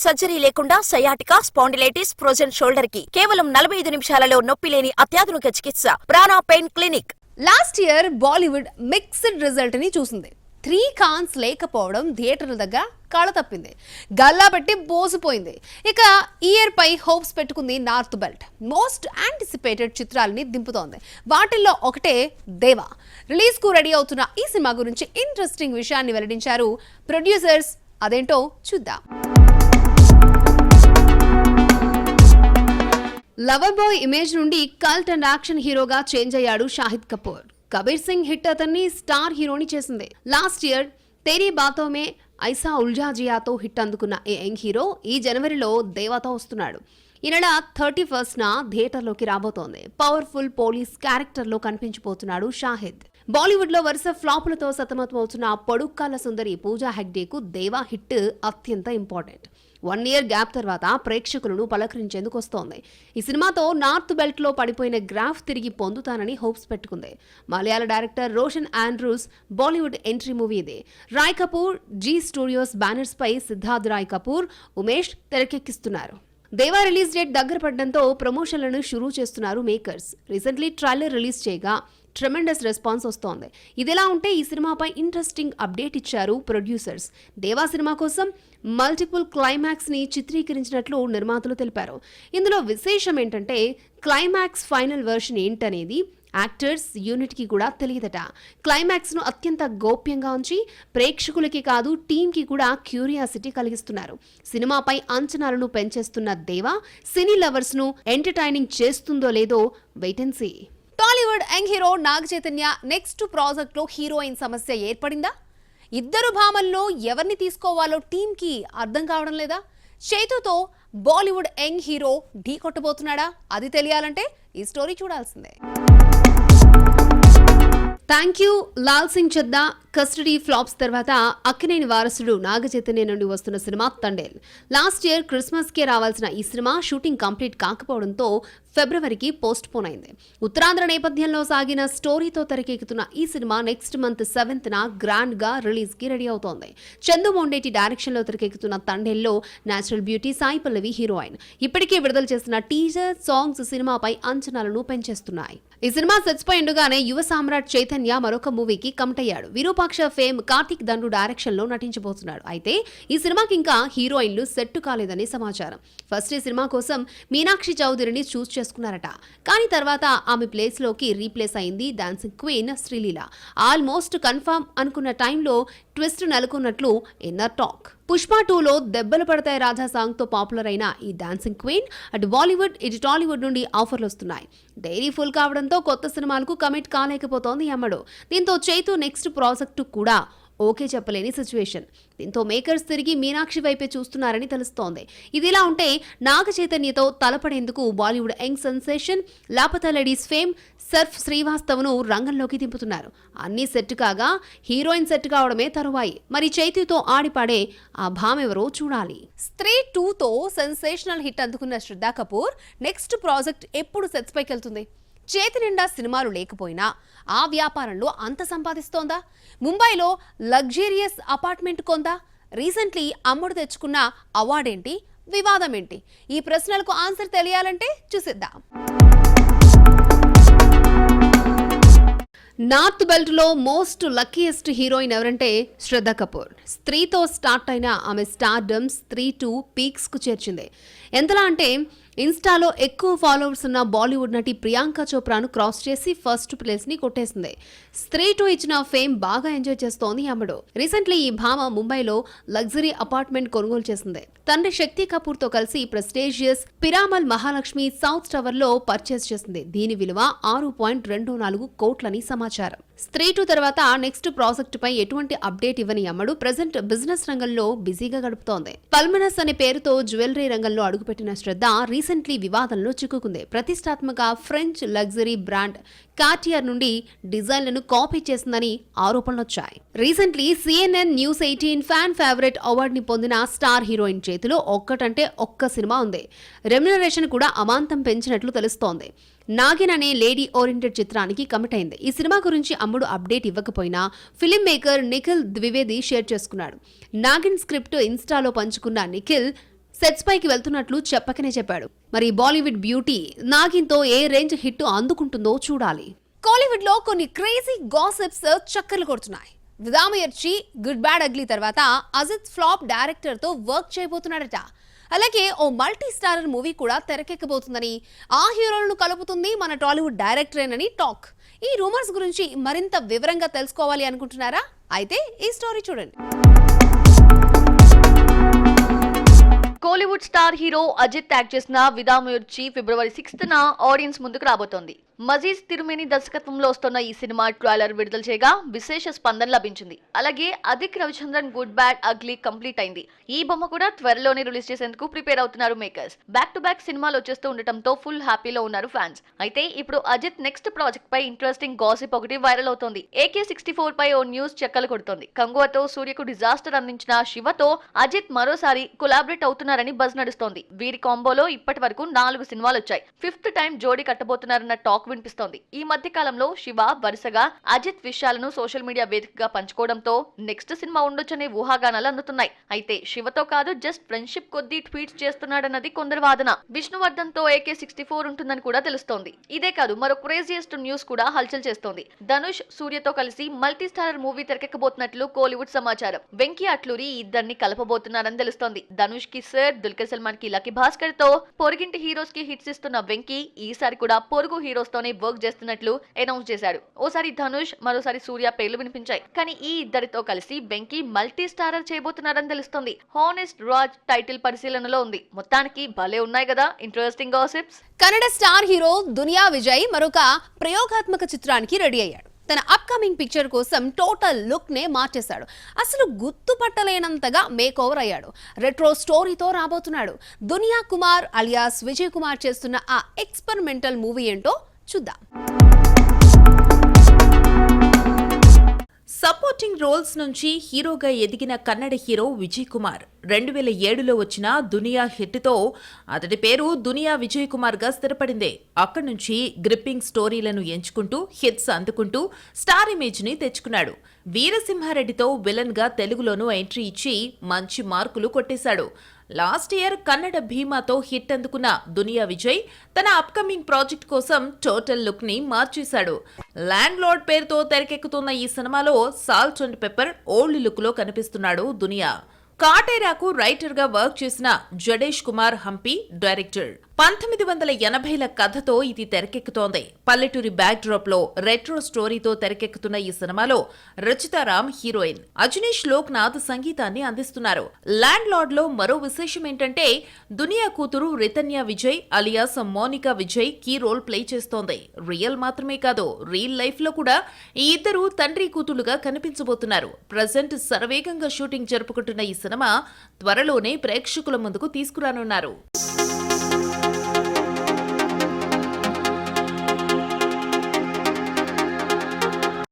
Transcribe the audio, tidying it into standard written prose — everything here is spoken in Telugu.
సర్జరీ లేకుండా సయాటికా, స్పాండిలైటిస్, ఫ్రోజన్ షోల్డర్ కి కేవలం 45 నిమిషాలలో నొప్పి లేని అత్యాధునిక చికిత్స ప్రాణ pain clinic. Last year Bollywood mixed result ని చూసింది. 3 కాన్స్ లేకపోవడం థియేటర్ల దగ్గర కళ తప్పింది, గల్లా పెట్టి బోసిపోయింది. ఇక ఇయర్ పై హోప్స్ పెట్టుకుంది నార్త్ బెల్ట్. మోస్ట్ యాంటిసిపేటెడ్ చిత్రాలని దింపుతోంది. వాటిల్లో ఒకటే దేవా. రిలీజ్ కు రెడీ అవుతున్న ఈ సినిమా గురించి ఇంట్రెస్టింగ్ విషయాన్ని వెల్లడించారు ప్రొడ్యూసర్స్. అదేంటో చూద్దాం. లవర్ బాయ్ ఇమేజ్ నుండి కల్ట్ అండ్ యాక్షన్ హీరోగా చేంజ్ అయ్యాడు షాహిద్ కపూర్. కబీర్ సింగ్ హిట్ అతన్ని స్టార్ హీరోని చేసింది. లాస్ట్ ఇయర్ తేరీ బాతో మే ఐసా ఉల్జా జియాతో హిట్ అందుకున్న ఈ యంగ్ హీరో ఈ జనవరిలో దేవాతో వస్తున్నాడు. ఈ నెల 31న థియేటర్లోకి రాబోతోంది. పవర్ఫుల్ పోలీస్ క్యారెక్టర్లో కనిపించిపోతున్నాడు షాహిద్. బాలీవుడ్ లో వరుస ఫ్లాపులతో సతమతమవుతున్న పొడుక్కాల సుందరి పూజా హెగ్డేకు దేవా హిట్ అత్యంత ఇంపార్టెంట్. 1 ఇయర్ గ్యాప్ తర్వాత ప్రేక్షకులను పలకరించేందుకు వస్తోంది. ఈ సినిమాతో నార్త్ బెల్ట్ లో పడిపోయిన గ్రాఫ్ తిరిగి పొందుతానని హోప్స్ పెట్టుకుంది. మలయాళ director Roshan Andrews Bollywood entry movie ఇది. రాయ్ కపూర్ జీ స్టూడియోస్ బ్యానర్స్ పై సిద్ధార్థ్ రాయ్ కపూర్, ఉమేష్ తెరకెక్కిస్తున్నారు. దేవా రిలీజ్ డేట్ దగ్గర పడడంతో ప్రమోషన్లను షురూ చేస్తున్నారు మేకర్స్. రీసెంట్లీ ట్రైలర్ రిలీజ్ చేయగా ట్రెమెండస్ రెస్పాన్స్ వస్తోంది. ఇదిలా ఉంటే ఈ సినిమాపై ఇంట్రెస్టింగ్ అప్డేట్ ఇచ్చారు ప్రొడ్యూసర్స్. దేవా సినిమా కోసం మల్టిపుల్ క్లైమాక్స్ ని చిత్రీకరించినట్లు నిర్మాతలు తెలిపారు. ఇందులో విశేషం ఏంటంటే క్లైమాక్స్ ఫైనల్ వర్షన్ ఏంటనేది యాక్టర్స్ యూనిట్ కి కూడా తెలియదట. క్లైమాక్స్ ను అత్యంత గోప్యంగా ఉంచి ప్రేక్షకులకి కాదు టీమ్ కి కూడా క్యూరియాసిటీ కలిగిస్తున్నారు. సినిమాపై అంచనాలను పెంచేస్తున్న దేవా సినీ లవర్స్ ను ఎంటర్టైనింగ్ చేస్తుందో లేదో wait and see. Tollywood young hero Naga Chaitanya next project లో హీరోయిన్ సమస్య ఏర్పడిందా? ఇద్దరు భామల్లో ఎవరిని తీసుకోవాలో టీమ్ కి అర్థం కావడం లేదా? చైతుతో బాలీవుడ్ యంగ్ హీరో ఢీ కొట్టబోతున్నాడా? అది తెలియాలంటే ఈ స్టోరీ చూడాల్సిందే. Thank you Laal Singh Chaddha custody flops తర్వాత అక్కినేని వారసుడు నాగ చైతన్య నుండి వస్తున్న cinema Thandel. Last year Christmas కే రావాల్సిన ఈ సినిమా షూటింగ్ కంప్లీట్ కాకపోవడంతో ఫిబ్రవరికి పోస్ట్ పోన్ అయింది. ఉత్తరాంధ్ర నేపథ్యంలో సాగిన స్టోరీతో తెరకెక్కుతున్న ఈ సినిమా నెక్స్ట్ మంత్ 7న గ్రాండ్ గా రిలీజ్ కి రెడీ అవుతోంది. చందు మొండేటి డైరెక్షన్ లో తెరకెక్కుతున్న తండేల్లో natural beauty Sai Pallavi heroine. ఇప్పటికే విడుదల చేసిన టీజర్ సాంగ్స్ సినిమాపై అంచనాలను పెంచేస్తున్నాయి. ఈ సినిమా సెట్స్ పై ఉండగానే యువ సామ్రాట్ చైతన్య మరొక మూవీకి కమిట్ అయ్యాడు. విరూపాక్ష ఫేమ్ కార్తిక్ దండు డైరెక్షన్ లో నటించబోతున్నాడు. అయితే ఈ సినిమాకి ఇంకా హీరోయిన్లు సెట్ కాలేదని సమాచారం. ఫస్ట్ ఈ సినిమా కోసం మీనాక్షి చౌదరిని చూస్ చేసుకున్నారట. కానీ తర్వాత ఆమె ప్లేస్ లోకి రీప్లేస్ అయింది dancing queen Sreeleela. Almost confirm అనుకున్న టైంలో ట్విస్ట్ నెలకొన్నట్లు ఇన్నర్ టాక్. పుష్ప 2లో దెబ్బలు పడతాయి రాజా సాంగ్ తో పాపులర్ అయిన ఈ డాన్సింగ్ క్వీన్ అటు బాలీవుడ్ ఇటు టాలీవుడ్ నుండి ఆఫర్లు వస్తున్నాయి. డైరీ ఫుల్ కావడంతో కొత్త సినిమాలకు కమిట్ కాలేకపోతోంది అమ్మడు. దీంతో చైతు నెక్స్ట్ ప్రాజెక్టు కూడా ఓకే చెప్పలేని సిచ్యువేషన్. దీంతో మేకర్స్ తిరిగి మీనాక్షి వైపే చూస్తున్నారని తెలుస్తోంది. ఇదిలా ఉంటే నాగ చైతన్యతో తలపడేందుకు Bollywood young sensation Laapataa ladies fame సర్ఫ్ శ్రీవాస్తవను రంగంలోకి దింపుతున్నారు. అన్ని సెట్ కాగా హీరోయిన్ సెట్ కావడమే తరువాయి. మరి చైతుతో ఆడిపాడే ఆ భామెవరో చూడాలి. స్త్రీ 2తో సెన్సేషనల్ హిట్ అందుకున్న శ్రద్ధా కపూర్ నెక్స్ట్ ప్రాజెక్ట్ ఎప్పుడు సెట్స్ పైకి వెళ్తుంది? చేతి నిండా సినిమాలు లేకపోయినా ఆ వ్యాపారంలో అంత సంపాదిస్తోందా? ముంబైలో లగ్జరియస్ అపార్ట్మెంట్ కొందా? రీసెంట్లీ అమ్ముడు తెచ్చుకున్న అవార్డేంటి? వివాదం ఏంటి? ఈ ప్రశ్నలకు ఆన్సర్ తెలియాలంటే చూసిద్దాం. నార్త్ బెల్ట్ లో మోస్ట్ లక్కీయెస్ట్ హీరోయిన్ ఎవరంటే శ్రద్ధా కపూర్. స్త్రీతో స్టార్ట్ అయిన ఆమె స్టార్డమ్ స్త్రీ 2 పీక్స్ కు చేర్చింది. ఎంతలా అంటే ఇన్స్టాలో ఎక్కువ ఫాలోవర్స్ ఉన్న బాలీవుడ్ నటి ప్రియాంక చోప్రాను క్రాస్ చేసి ఫస్ట్ ప్లేస్ ని కొట్టేసింది. స్త్రీ 2 ఇచ్చిన ఫేమ్ బాగా ఎంజాయ్ చేస్తోంది అమ్మడు. రీసెంట్లీ ఈ భామ ముంబైలో లగ్జరీ అపార్ట్మెంట్ కొనుగోలు చేసింది. తండ్రి శక్తి కపూర్ తో కలిసి prestigious Piramal Mahalakshmi south tower లో పర్చేస్ చేసింది. దీని విలువ 6.24 కోట్లని సమాచారం. స్త్రీ 2 తర్వాత నెక్స్ట్ ప్రాజెక్ట్ పై ఎటువంటి అప్డేట్ ఇవ్వని అమ్మడు ప్రెజెంట్ బిజినెస్ రంగంలో బిజీగా గడుపుతోంది. పల్మనస్ అనే పేరుతో జ్యువెలరీ రంగంలో అడుగుపెట్టిన శ్రద్ధ రీసెంట్లీ వివాదంలో చిక్కుకుంది. ప్రతిష్టాత్మక ఫ్రెంచ్ లగ్జరీ బ్రాండ్ కార్టియర్ నుండి డిజైన్లను కాపీ చేసిందని ఆరోపణలొచ్చాయి. Recently CNN News 18 fan favourite award ని పొందిన స్టార్ హీరోయిన్ చేతిలో ఒక్కటంటే ఒక్క సినిమా ఉంది. రెమ్యునరేషన్ కూడా అమాంతం పెంచినట్లు తెలుస్తోంది. నాగిన్ అనే లేడీ ఓరియంటెడ్ చిత్రానికి కమిట్ అయింది. ఈ సినిమా గురించి అమ్ముడు అప్డేట్ ఇవ్వకపోయినా film maker Nikhil Dwivedi share చేసుకున్నాడు. నాగిన్ స్క్రిప్ట్ ఇన్స్టాలో పంచుకున్న నిఖిల్ సెట్స్ పైకి వెళ్తున్నట్లు చెప్పకనే చెప్పాడు. మరి బాలీవుడ్ బ్యూటీ నాగిన్తో ఏ రేంజ్ హిట్ అందుకుంటుందో చూడాలి. కోలీవుడ్ లో కొన్ని క్రేజీ గాసిప్స్ చక్కర్లు కొడుతున్నాయి. విదామయర్చి గుడ్ బ్యాడ్ అగ్లీ తర్వాత అజిత్ ఫ్లాప్ డైరెక్టర్ తో వర్క్ చేయబోతున్నాడట. అలాగే ఓ మల్టీ స్టారర్ మూవీ కూడా తెరకెక్కబోతుందని, ఆ హీరోలను కలుపుతుంది మన టాలీవుడ్ డైరెక్టరేనని టాక్. ఈ రూమర్స్ గురించి మరింత వివరంగా తెలుసుకోవాలి అనుకుంటున్నారా? అయితే ఈ స్టోరీ చూడండి. Kollywood star hero Ajith act చేసిన విదామయర్చి ఫిబ్రవరి 6న ఆడియన్స్ ముందుకు రాబోతోంది. మజీద్ తిరుమేని దర్శకత్వంలో వస్తున్న ఈ సినిమా ట్రైలర్ విడుదల చేయగా విశేష స్పందన లభించింది. అలాగే Adhik Ravichandran good bad ugly complete అయింది. ఈ బొమ్మ కూడా త్వరలోనే రిలీజ్ చేసేందుకు ప్రిపేర్ అవుతున్నారు మేకర్స్. బ్యాక్ టు బ్యాక్ సినిమాలు వచ్చేస్తూ ఉండటంతో ఫుల్ హ్యాపీలో ఉన్నారు ఫ్యాన్స్. అయితే ఇప్పుడు అజిత్ నెక్స్ట్ ప్రాజెక్ట్ పై ఇంట్రెస్టింగ్ గాసిప్ ఒకటి వైరల్ అవుతోంది. AK-64 పై ఓ న్యూస్ చెక్కలు కొడుతోంది. కంగువతో సూర్యకు డిజాస్టర్ అందించిన శివతో అజిత్ మరోసారి కొలాబరేట్ అవుతున్నారని బజ్ నడుస్తోంది. వీరి కాంబోలో ఇప్పటి వరకు 4 సినిమాలు వచ్చాయి. 5th టైం జోడీ కట్టబోతున్నారన్న టాక్ వినిపిస్తోంది. ఈ మధ్య కాలంలో శివ వరుసగా అజిత్ విషయాలను సోషల్ మీడియా వేదికగా పంచుకోవడంతో నెక్స్ట్ సినిమా ఉండొచ్చనే ఊహాగానాలు అందుతున్నాయి. అయితే శివతో కాదు, జస్ట్ ఫ్రెండ్షిప్ కొద్దీ ట్వీట్స్ చేస్తున్నాడన్నది కొందరు వాదన. విష్ణువర్ధన్ తో AK-64 ఉంటుందని కూడా తెలుస్తోంది. ఇదే కాదు, మరో క్రేజియస్ట్ న్యూస్ కూడా హల్చల్ చేస్తోంది. ధనుష్ సూర్యతో కలిసి మల్టీ స్టారర్ మూవీ తెరకెక్కబోతున్నట్లు కోలీవుడ్ సమాచారం. వెంకీ అట్లూరి ఈ ఇద్దరిని కలపబోతున్నారని తెలుస్తోంది. ధనుష్ కి సర్, దుల్కర్ సల్మాన్ కి లక్కీ భాస్కర్ తో పొరుగింటి హీరోస్ కి హిట్స్ ఇస్తున్న వెంకీ ఈసారి కూడా పొరుగు హీరోస్ తోనే వర్క్ చేస్తున్నట్లు అనౌన్స్ చేశాడు. ఓసారి ధనుష్, మరోసారి సూర్య పేర్లు వినిపించాయి. కానీ ఈ ఇద్దరితో కలిసి వెంకీ మల్టీ స్టారర్ చేయబోతున్నారని తెలుస్తోంది. హానెస్ట్ రాజ్ టైటిల్ పరిశీలనలో ఉంది. మొత్తానికి భలే ఉన్నాయి కదా interesting gossips. Kannada star hero దునియా విజయ్ మరొక ప్రయోగాత్మక చిత్రానికి రెడీ అయ్యాడు. తన అప్కమింగ్ పిక్చర్ కోసం టోటల్ లుక్ నే మార్చేశాడు. అసలు గుర్తుపట్టలేనంతగా మేక్ ఓవర్ అయ్యాడు. రెట్రో స్టోరీతో రాబోతున్నాడు. దునియా కుమార్ అలియాస్ విజయ్ కుమార్ చేస్తున్న ఆ ఎక్స్పెరిమెంటల్ మూవీ ఏంటో చూద్దాం. సపోర్టింగ్ రోల్స్ నుంచి హీరోగా ఎదిగిన కన్నడ హీరో విజయ్ కుమార్ 2007లో వచ్చిన దునియా హిట్తో అతడి పేరు దునియా విజయ్ కుమార్ గా స్థిరపడింది. అక్కడి నుంచి గ్రిప్పింగ్ స్టోరీలను ఎంచుకుంటూ హిట్స్ అందుకుంటూ స్టార్ ఇమేజ్ ని తెచ్చుకున్నాడు. వీరసింహారెడ్డితో విలన్ గా తెలుగులోనూ ఎంట్రీ ఇచ్చి మంచి మార్కులు కొట్టేశాడు. లాస్ట్ ఇయర్ కన్నడ భీమాతో హిట్ అందుకున్న దునియా విజయ్ తన అప్కమింగ్ ప్రాజెక్ట్ కోసం టోటల్ లుక్ ని మార్చేశాడు. ల్యాండ్ లార్డ్ పేరుతో తెరకెక్కుతున్న ఈ సినిమాలో salt and pepper old look లో కనిపిస్తున్నాడు దునియా. కాటేరాకు రైటర్ గా వర్క్ చేసిన జడేష్ కుమార్ హంపి డైరెక్టర్. 1980ల కథతో ఇది తెరకెక్కుతోంది. పల్లెటూరి బ్యాక్ డ్రాప్ లో రెట్రో స్టోరీతో తెరకెక్కుతున్న ఈ సినిమాలో రచితారామ్ హీరోయిన్, అజనీష్ లోక్నాథ్ సంగీతాన్ని అందిస్తున్నారు. ల్యాండ్ లార్డ్ లో మరో విశేషం ఏంటంటే దునియా కూతురు Ritanya Vijay alias Monika Vijay key role play చేస్తోంది. రియల్ మాత్రమే కాదు, రియల్ లైఫ్ లో కూడా ఈ ఇద్దరు తండ్రి కూతులుగా కనిపించబోతున్నారు. ప్రజెంట్ శరవేగంగా షూటింగ్ జరుపుకుంటున్న ఈ సినిమా త్వరలోనే ప్రేక్షకుల ముందుకు తీసుకురానున్నారు.